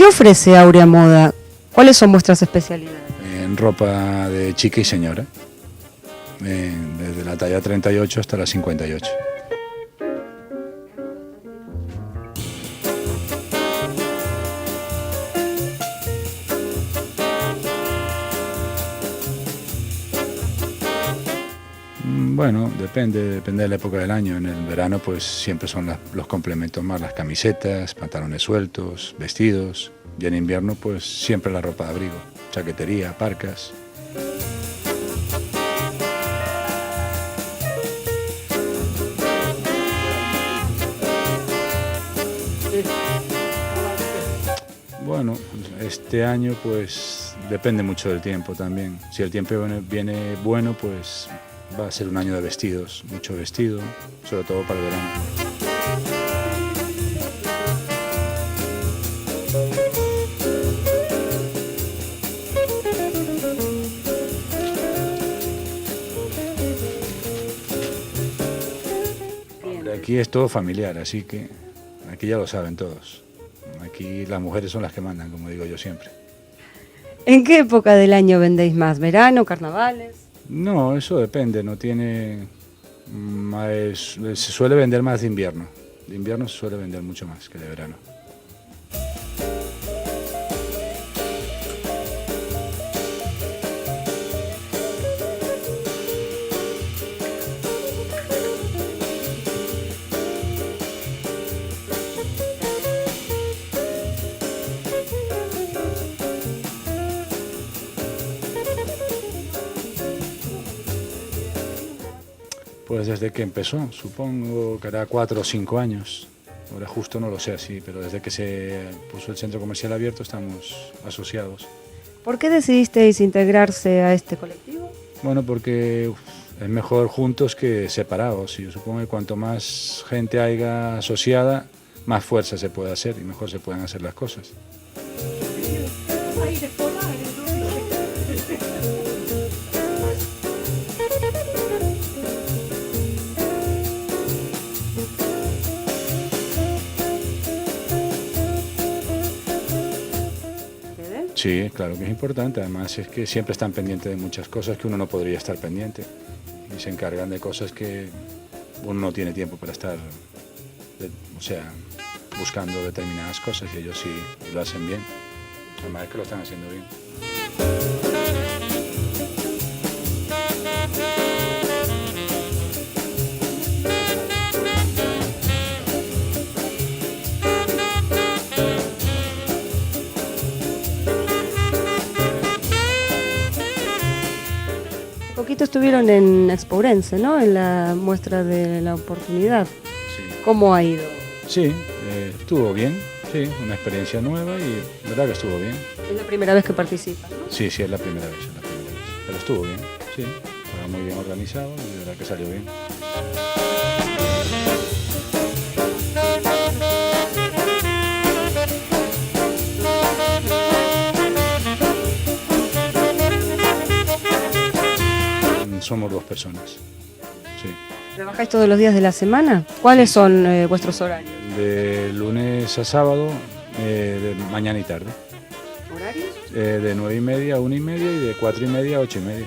ofrece Aurea Moda? ¿Cuáles son vuestras especialidades? En ropa de chica y señora, desde la talla 38 hasta la 58. Bueno, depende de la época del año. En el verano pues siempre son los complementos más, las camisetas, pantalones sueltos, vestidos. Y en invierno pues siempre la ropa de abrigo, chaquetería, parcas. Bueno, este año pues depende mucho del tiempo también. Si el tiempo viene bueno, pues va a ser un año de vestidos, mucho vestido, sobre todo para el verano. Hombre, aquí es todo familiar, así que aquí ya lo saben todos. Aquí las mujeres son las que mandan, como digo yo siempre. ¿En qué época del año vendéis más? ¿Verano, carnavales? No, eso depende, no tiene... se suele vender más de invierno. De invierno se suele vender mucho más que de verano. Pues desde que empezó, supongo que hará 4 o 5 años. Ahora justo no lo sé así, pero desde que se puso el centro comercial abierto estamos asociados. ¿Por qué decidisteis integrarse a este colectivo? Bueno, porque es mejor juntos que separados. Y yo supongo que cuanto más gente haya asociada, más fuerza se puede hacer y mejor se pueden hacer las cosas. Sí, claro que es importante, además es que siempre están pendientes de muchas cosas que uno no podría estar pendiente y se encargan de cosas que uno no tiene tiempo para estar, buscando determinadas cosas y ellos sí lo hacen bien, además es que lo están haciendo bien. Poquito estuvieron en Expourense, ¿no? En la muestra de la oportunidad. Sí. ¿Cómo ha ido? Sí, estuvo bien, sí, una experiencia nueva y la verdad que estuvo bien. Es la primera vez que participas, ¿no? Sí, es la primera vez, pero estuvo bien, sí, estaba muy bien organizado y la verdad que salió bien. Somos 2 personas, sí. ¿Trabajáis todos los días de la semana? ¿Cuáles son vuestros horarios? De lunes a sábado, de mañana y tarde. ¿Horarios? De 9:30 a 1:30 y de 4:30 a 8:30.